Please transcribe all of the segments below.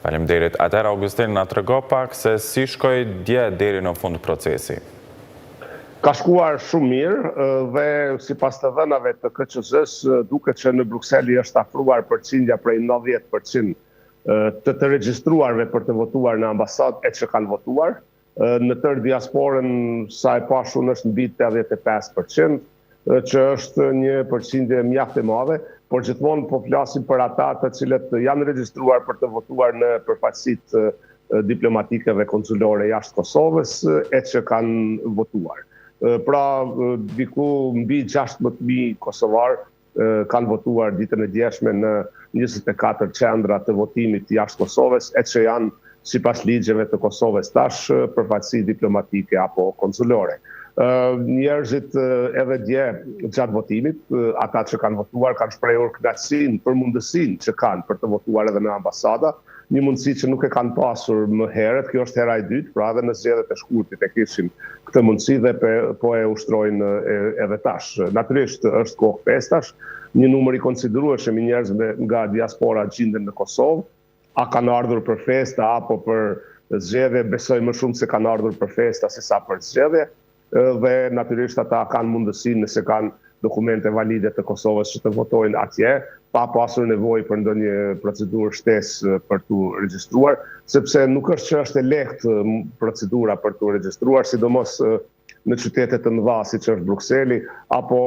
Faleminderit. Atëherë Augustin, na trego pak se si shkoi dje deri në fund procesi. Ka shkuar shumë mirë dhe sipas të dhënave të KQZ-s duket që në Brukseli është afruar përqindja prej 90% të regjistruarve për të votuar në ambasadë e që kanë votuar. Në tërë diasporën sa e pashun është mbi 85%, që është një përqindje mjaft e madhe, por gjithmonë po flasim për ata të cilët janë regjistruar për të votuar në përfaqësitë diplomatike dhe konsulore jashtë Kosovës e që kanë votuar. Pra, diku mbi 16.000 kosovar kanë votuar ditën e djeshme në 24 qendra të votimit jashtë Kosovës, e që janë sipas ligjeve të Kosovës tash përfaqësi diplomatike apo konsulore. Njerëzit edhe dje gjatë votimit, ata që kanë votuar kanë shprehur kënaqësinë për mundësinë që kanë për të votuar edhe në ambasada, një mundësi që nuk e kanë pasur më herët, kjo është hera e dytë, pra edhe në zgjedhjet e shkurtit e kishin këtë mundësi dhe po e ushtrojnë edhe tash. Natyrisht është kohë festash, një numër i konsiderueshëm i njerëzve nga diaspora gjenden në Kosovë, a kanë ardhur për festa apo për zgjedhje, besoj më shumë se kanë ardhur për festa se sa për zgjedhje, dhe natyrisht ata kanë mundësinë nëse kanë dokumente valide të Kosovës që të votojnë atje, pa pasur nevojë për ndonjë procedurë shtesë për të regjistruar, sepse nuk është që është e lehtë procedura për të regjistruar, sidomos në qytete të mëdha siç është Brukseli, apo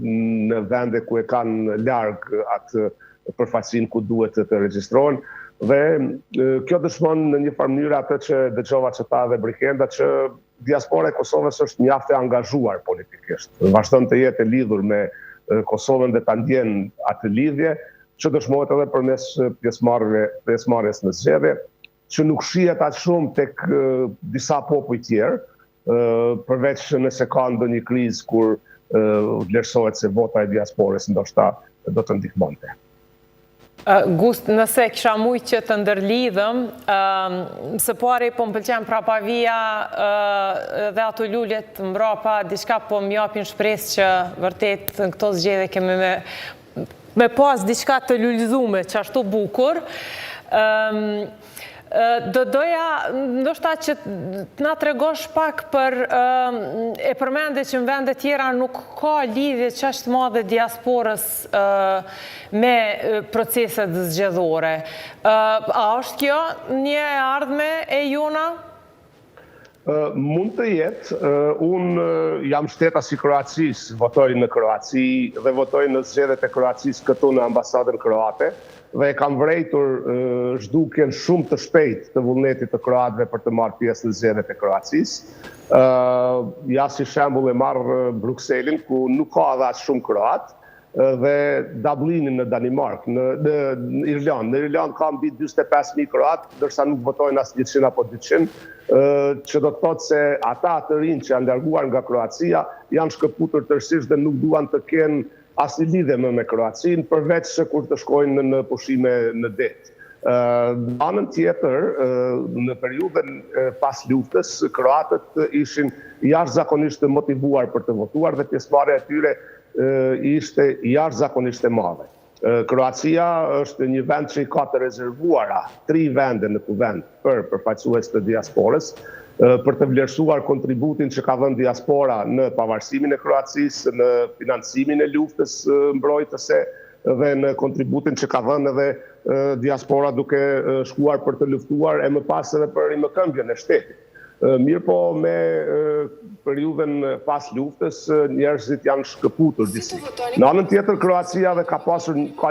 në vende ku e kanë larg atë përfaqësinë ku duhet të regjistrohen. Dhe kjo dëshmon në një farë mënyrë atë që dëgjova që tha dhe Brikenda, që diaspora e Kosovës është mjaft e angazhuar politikisht. Vazhdon të jetë e lidhur me Kosovën dhe ta ndjen atë lidhje, që dëshmohet edhe përmes pjesëmarrjes në zgjedhje, që nuk shihet aq shumë tek disa popull tjerë, përveç nëse ka ndonjë krizë kur vlerësohet se vota e diasporës ndoshta do të ndihmonte. Gust, nëse kisha mujtë që të ndërlidhëm, së pari po më pëlqen prapavia dhe ato lullet mbrapa, diçka po më japin shpresë që vërtet në këto zgjedhje kemi me pas diçka të lullëzume që ashtu bukur. Doja, ndoshta që na tregosh pak për e përmende që në vende tjera nuk ka lidhje çështë madhe diasporës me proceset zgjedhore. A është kjo një ardhme e jona? Mund të jetë. Unë jam shtetas i Kroacisë, votoj në Kroaci dhe votoj në zgjedhjet e Kroacisë këtu në ambasadën kroate, dhe kam vrejtur zhdukjen shumë të shpejt të vullnetit të kroatëve për të marrë pjesë në zgjedhjet e Kroacisë. Ja si shembull e marr Brukselin, ku nuk ka edhe aq shumë kroat, dhe Dublinin në Danimark, në Irland. Në Irland ka mbi 45.000 kroat, ndërsa nuk votojnë as 100 apo 200, që do të thotë se ata të rinj që janë larguar nga Kroacia janë shkëputur tërësisht dhe nuk duan të kenë asnjë lidhje më me Kroacinë, përveç se kur të shkojnë në pushime në det. Në anën tjetër, në periudhën pas luftës, kroatët ishin jashtëzakonisht të motivuar për të votuar dhe pjesëmarrja e tyre ishte jashtëzakonisht e madhe. Kroacia është një vend që i ka të rezervuara 3 vende në kuvend për përfaqësues të diasporës, për të vlerësuar kontributin që ka dhënë diaspora në pavarësimin e Kroacisë, në financimin e luftës mbrojtëse dhe në kontributin që ka dhënë edhe diaspora duke shkuar për të luftuar e më pas edhe për rimëkëmbjen e shtetit. Mirë po me periudhën pas luftës njerëzit janë shkëputur disi. Në anën tjetër Kroacia dhe ka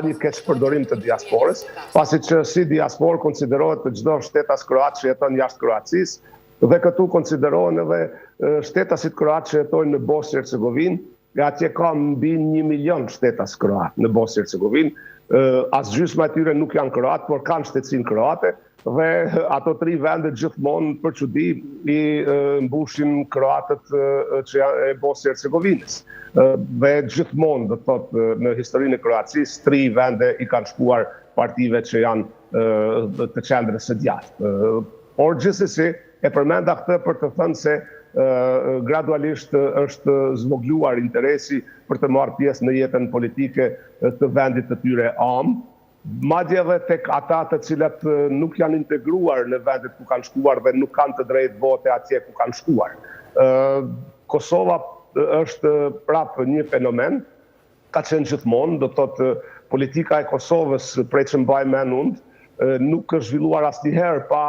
një keqpërdorim të diasporës, pasi që si diasporë konsiderohet të çdo shtetas kroat që jeton jashtë Kroacisë, dhe këtu konsiderohen edhe shtetasit kroat që jetojnë në Bosnjë-Hercegovinë, nga atje ka mbi 1 milion shtetas kroat në Bosnjë-Hercegovinë. As gjysma e tyre nuk janë kroat, por kanë shtetësinë kroate, dhe ato 3 vende gjithmonë për çudi i mbushin kroatët që janë e Bosnjë-Hercegovinës. Dhe gjithmonë, do të thotë, në historinë e Kroacisë, 3 vende i kanë shkuar partive që janë të qendrës së djathtë. Por gjithsesi e përmenda këtë për të thënë se gradualisht është zvogluar interesi për të marrë pjesë në jetën politike të vendit të tyre am, madje edhe tek ata të cilët nuk janë integruar në vendet ku kanë shkuar dhe nuk kanë të drejtë vote atje ku kanë shkuar. Kosova është prapë një fenomen, ka qenë gjithmonë, do të thotë politika e Kosovës, prej që mbaj mend unë, nuk është zhvilluar asnjëherë pa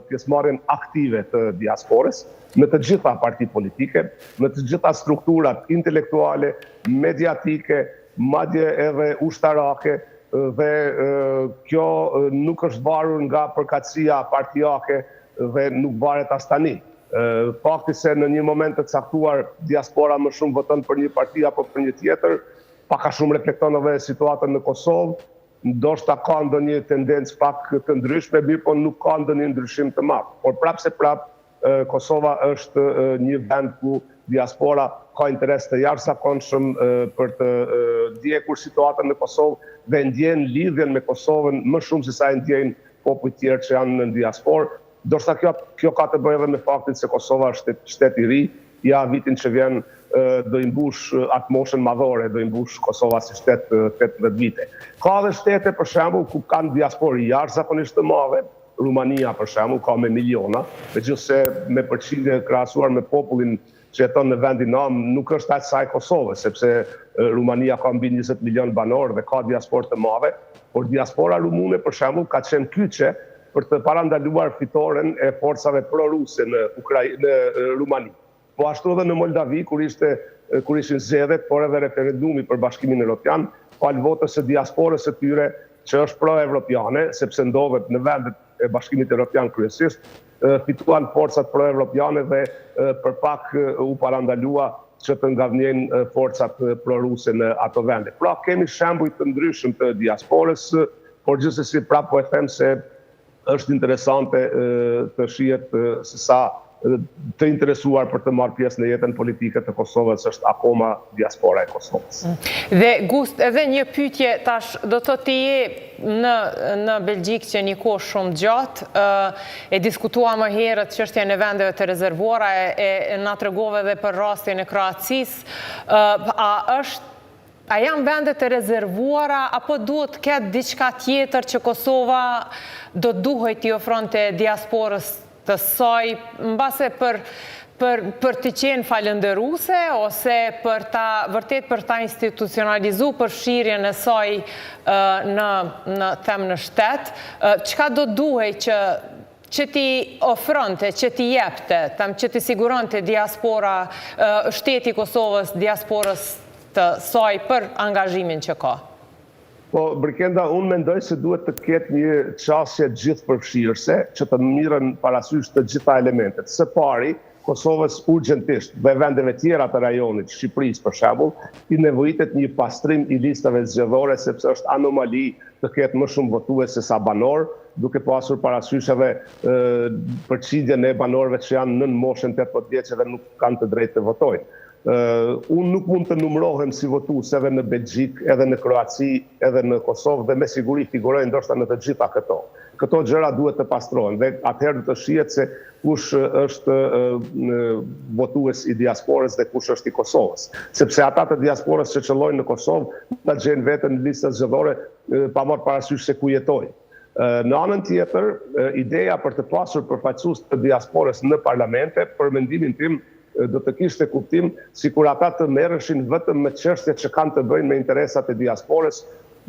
pjesëmarrjen aktive të diasporës në të gjitha parti politike, në të gjitha strukturat intelektuale, mediatike, madje edhe ushtarake, dhe kjo nuk është varur nga përkatësia partijake dhe nuk varet as tani. Fakti se në një moment të caktuar diaspora më shumë voton për një parti apo për një tjetër, pak a shumë reflekton edhe situatën në Kosovë, ndoshta ka ndonjë tendencë pak të ndryshme, po nuk ka ndonjë ndryshim të madh. Por prapse Kosova është një vend ku diaspora ka interes të jashtëzakonshëm për të ndjekur situatën në Kosovë dhe ndjen lidhjen me Kosovën më shumë se sa e ndjejnë popujt tjerë që janë në diasporë. Ndoshta kjo ka të bëjë edhe me faktin se Kosova është shtet i ri, ja vitin që vjen do i mbush atë moshën madhore, do i mbush Kosova si shtet 18 vite. Ka dhe shtete për shembull ku kanë diasporë jashtëzakonisht të madhe, Rumania për shembull ka me miliona, megjithëse me përqindje krahasuar me popullin që jeton në vendin nam nuk është aq sa e Kosovës, sepse Rumania ka mbi 20 milion banor dhe ka diasporë të madhe, por diaspora rumune për shembull ka qenë kyçe për të parandaluar fitoren e forcave proruse në Rumani. Po ashtu edhe në Moldavi, kur ishin zgjedhjet, por edhe referendumi për Bashkimin Evropian, fal votës së diasporës së tyre që është pro-evropiane, sepse ndodhet në vendet e Bashkimit Evropian kryesisht, fituan forcat pro-evropiane dhe për pak u parandalua që të ngavnjejnë forcat proruse në ato vende. Pra kemi shembuj të ndryshëm të diasporës, por gjithsesi prapë po e them se është interesante të shihet se sa të interesuar për të marrë pjesë në jetën politike të Kosovës është akoma diaspora e Kosovës. Dhe Gust, edhe një pyetje tash, do të ti je në Belgjik që një kohë shumë gjatë, e diskutua më herët çështjen e vendeve të rezervuara, e na tregove edhe për rastin e Kroacisë, a janë vendet të rezervuara, apo duhet të ketë diçka tjetër që Kosova do duhet t'i ofronte diasporës të saj, mbase për të qenë falëndëruese, ose vërtet për ta institucionalizu përfshirjen e saj në shtet, çka do duhej që ti ofronte, që ti jepte, që ti siguronte diaspora, shteti Kosovës, diasporës të saj për angazhimin që ka? Po, Brikenda, unë mendoj se duhet të ketë një qasje gjithë përfshirëse që të mirën parasysh të gjitha elementet. Së pari, Kosovës urgjentisht dhe vendeve tjera të rajonit, Shqipërisë për shembull, i nevojitet një pastrim i listave zgjedhore sepse është anomali të ketë më shumë votuese sa banor, duke pasur parasysh edhe përqindjen e banorëve që janë nën moshën 18 vjeç dhe nuk kanë të drejtë të votojnë. Unë nuk mund të numërohem si votues edhe në Belgjik, edhe në Kroaci, edhe në Kosovë dhe me siguri figurojnë ndoshta në të gjitha këto. Këto gjëra duhet të pastrohen dhe atëherë do të shihet se kush është votues i diasporës dhe kush është i Kosovës. Sepse ata të diasporës që qëllojnë në Kosovë ta gjejnë veten në listat zgjedhore pa marrë parasysh se ku jetojnë. Në anën tjetër, ideja për të pasur përfaqësues të diasporës në parlamente, për mendimin tim, do të kishte kuptim sikur ata të merreshin vetëm me çështjet që kanë të bëjnë me interesat e diasporës,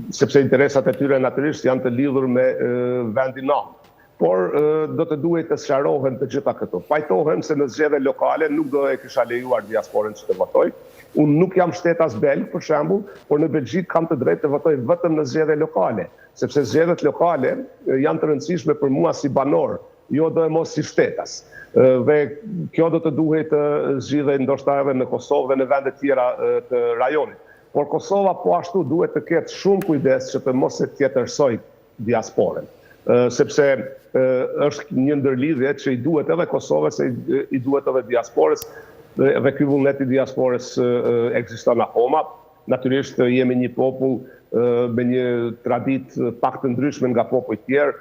sepse interesat e tyre natyrisht janë të lidhur me vendin nam. Por do të duhet të sqarohen të gjitha këto. Pajtohem se në zgjedhje lokale nuk do e kisha lejuar diasporën që të votoj. Unë nuk jam shtetas belg, për shembull, por në Belgjik kam të drejtë të votoj vetëm në zgjedhje lokale, sepse zgjedhjet lokale janë të rëndësishme për mua si banor, jo do e mos si shtetas. Dhe kjo do të duhet të zgjidhej ndoshta edhe në Kosovë dhe në vende tjera të rajonit. Por Kosova po ashtu duhet të ketë shumë kujdes që të mos e tjetërsoj diasporën, sepse është një ndërlidhje që i duhet edhe Kosovës e i duhet edhe diasporës, dhe ky vullnet i diasporës ekziston akoma. Natyrisht jemi një popull me një traditë pak të ndryshme nga popujt tjerë,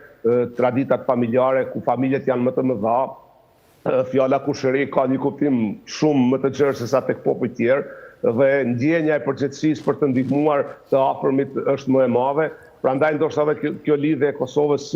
traditat familjare ku familjet janë më të mëdha. Fjala kushëri ka një kuptim shumë më të gjerë se sa tek popujt tjerë dhe ndjenja e përgjegjësisë për të ndihmuar të afërmit është më e madhe Prandaj ndoshta edhe kjo lidhje e Kosovës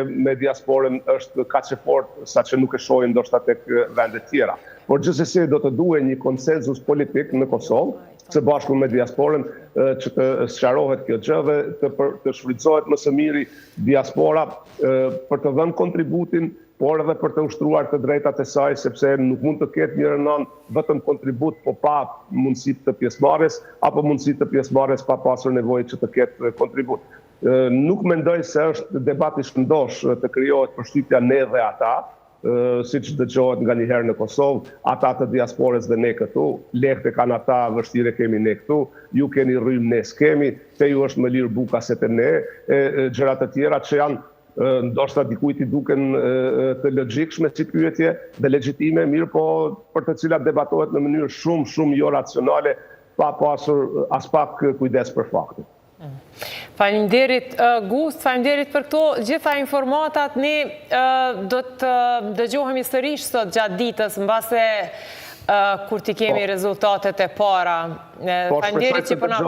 me diasporën është kaq e fortë saqë nuk e shohin ndoshta tek vendet tjera. Por gjithsesi do të duhet një konsenzus politik në Kosovë, së bashku me diasporën, që të sqarohet kjo gjë dhe të shfrytëzohet më së miri diaspora për të dhënë kontributin, por edhe për të ushtruar të drejtat e saj, sepse nuk mund të ketë një rënon vetëm kontribut, po pa mundësi të pjesëmarrjes, apo mundësi të pjesëmarrjes pa pasur nevojë që të ketë kontribut. Nuk mendoj se është debati shëndosh të krijohet përshtypja ne dhe ata, siç dëgjohet nga një herë në Kosovë, ata të diasporës dhe ne këtu, lekë kanë ata, vështire kemi ne këtu, ju keni rrymë, ne s'kemi, te ju është më lirë buka se te ne, gjërat e tjera që janë ndoshta dikujt i duken të logjikshme si pyetje dhe legjitime, mirë po për të cilat debatohet në mënyrë shumë jo racionale, pa pasur as pak kujdes për faktin. Faleminderit Gust, faleminderit për këto gjitha informatat. Ne do të dëgjohemi sërish sot gjatë ditës mbase kur t'i kemi rezultatet e para. Faleminderit që po na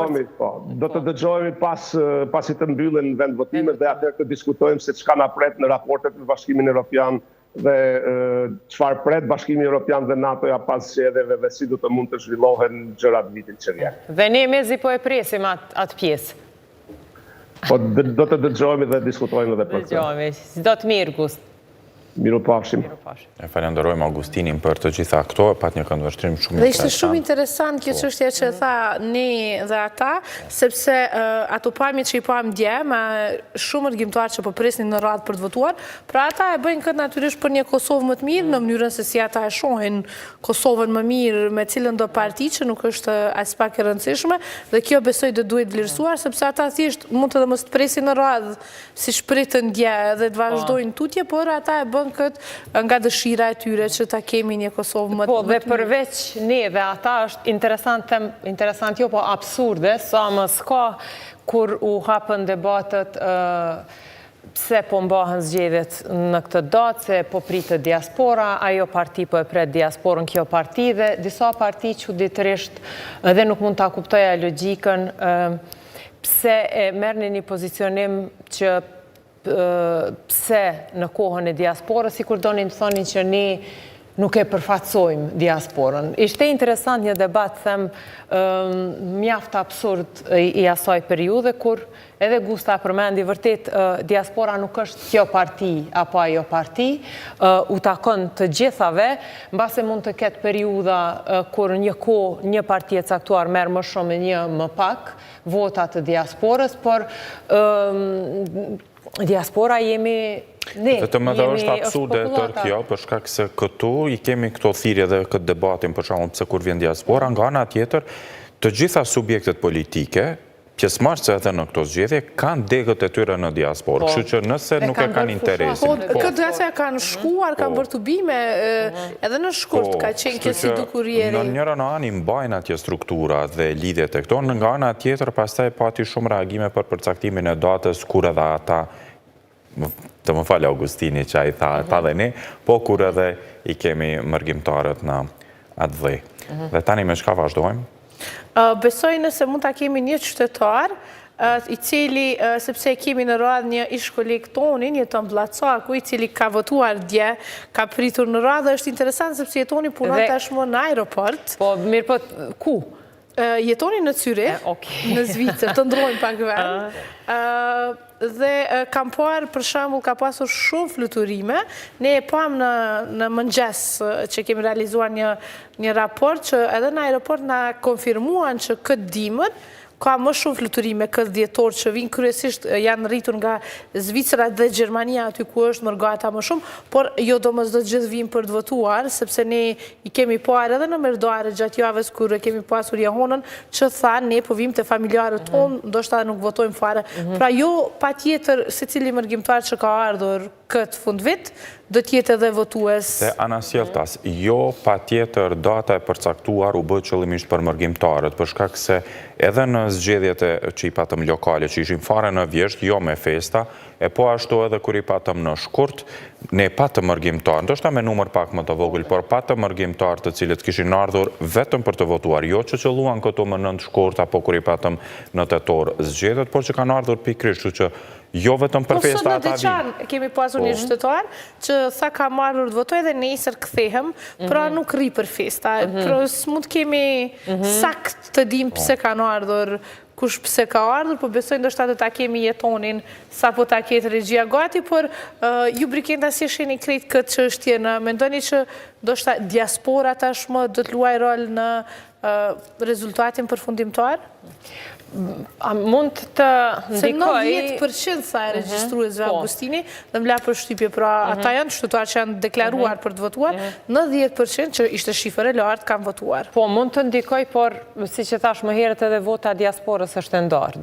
do të dëgjohemi pasi të mbyllen vendvotimet dhe atëherë të diskutojmë se çka na pret në raportet me Bashkimin Evropian dhe çfarë pret Bashkimi Evropian dhe NATO-ja pas zgjedhjeve dhe si do të mund të zhvillohen gjërat vitin që vjen. Dhe ne mezi po e presim atë pjesë. Po do të dëgjohemi dhe diskutojmë edhe për këtë. Dëgjohemi. Si do të mirë, Gust. Miru pafshim. E falenderojmë Augustinin për të gjitha këto, pat një këndvështrim shumë interesant. Dhe ishte shumë interesant kjo çështje që tha ne dhe ata, sepse ato pamje që i pam dje, me shumë argjimtar që po presnin në radhë për të votuar, pra ata e bëjnë këtë natyrisht për një Kosovë më të mirë, në mënyrën se si ata e shohin Kosovën më mirë me cilën do parti që nuk është as pak e rëndësishme, dhe kjo besoj dhe duhet vlerësuar, sepse ata thjesht mund të dhe mos të presin në radhë si shpritën dje dhe të vazhdojnë tutje, por ata e këtë nga dëshira e tyre që ta kemi një Kosovë më të mirë. Po, dhe përveç ne dhe ata është interesant jo, po absurde, sa më s'ka kur u hapën debatët pse po mbahen zgjedhjet në këtë datë, se po pritet diaspora, ajo parti po e pret diasporën kjo parti dhe disa parti çuditërisht edhe nuk mund ta kuptoja logjikën pse e merrni një pozicionim që pse në kohën e diasporës, si kur donin të thonin që ne nuk e përfatsojmë diasporën. Ishte interesant një debat, them, mjaft absurd i asaj periudhe, kur edhe Gusta përmendi vërtet, diaspora nuk është kjo parti apo ajo parti, u takon të gjithave, mbase mund të ketë periudha kur një parti e caktuar merr më shumë e një më pak vota të diasporës, por diaspora jemi ne. Vetëm edhe është absurde tërë kjo, për shkak se këtu i kemi këto thirrje dhe këtë debatin për shkakun pse kur vjen diaspora, nga ana tjetër, të gjitha subjektet politike, pjesëmarrëse edhe në këto zgjedhje, kanë degët e tyre në diasporë. Kështu që nëse nuk e kanë interesin. Këtë gaca kanë shkuar, kanë bërë tubime, edhe në shkurt ka qenë kjo si dukurrieri. Në njëra anë i mbajnë atje struktura dhe lidhjet e këto, nga ana tjetër pastaj pati shumë reagime për përcaktimin e datës kur edhe ata, të më falë Augustini që a i tha dhe ne, po kur edhe i kemi mërgjimtarët në atë dhej. Dhe tani me shka vazhdojmë? Besoj nëse mund të kemi një qytetar, i cili, sepse kemi në radhë një ish kolegë toni, një Tom Vllaçaku, i cili ka votuar dje, ka pritur në radhë, është interesant sepse jetoni punon tashmë në aeroport. Po, mirë po, ku? Jetoni në Zürich, në Zvicër, të ndrojnë pak vend. Dhe kam parë, për shembull, ka pasur shumë fluturime. Ne e pam në mëngjes që kemi realizuar një raport që edhe në aeroport na konfirmuan që këtë dimër ka më shumë fluturime këtë dhjetor që vinë kryesisht janë rritur nga Zvicra dhe Gjermania aty ku është mërgata më shumë, por jo domosdoshmë gjithë vinë për të votuar, sepse ne i kemi parë edhe në Merdare gjatë javës kur kemi pasur jehonën që thanë ne po vim të familjarët tonë, ndoshta nuk votojmë fare. Pra jo patjetër secili mërgjimtar që ka ardhur këtë fund vit, do t'jetë edhe votues. Te Anasjeltas, jo pa tjetër data e përcaktuar u bë qëllimisht për mërgjimtarët, për shkak se edhe në zgjedhjet që i patëm lokale, që ishim fare në vjesht, jo me festa, e po ashtu edhe kur i patëm në shkurt, ne patëm mërgjimtarë, ndoshta me numër pak më të vogël, por patëm mërgjimtarë të cilët kishin ardhur vetëm për të votuar, jo që qëlluan këto më nënt shkurt, apo kur i patëm në tetor zgjedhjet, por që kanë ardhur pikrisht, që jo vetëm për festa ata vinë. Po sot në Deçan kemi pasur një qytetar që tha ka marrur të votoj dhe nesër kthehem, pra nuk rri për festa. Pra s'mund kemi sakt të dim pse kanë ardhur, kush pse ka ardhur, po besoj ndoshta do ta kemi jetonin sa po ta ketë regjia gati, por ju Brikenda si shihni krejt këtë çështje, mendoni që ndoshta diaspora tashmë do të luajë rol në rezultatin përfundimtar? A mund të ndikoj... Se 90% sa e regjistruesve Augustini, dhe m'la për shtypje, pra ata janë qytetarë që janë deklaruar për të votuar, 90% që ishte shifër e lartë kanë votuar. Po, mund të ndikoj, por si që thash më herët edhe vota diasporës është ndarë.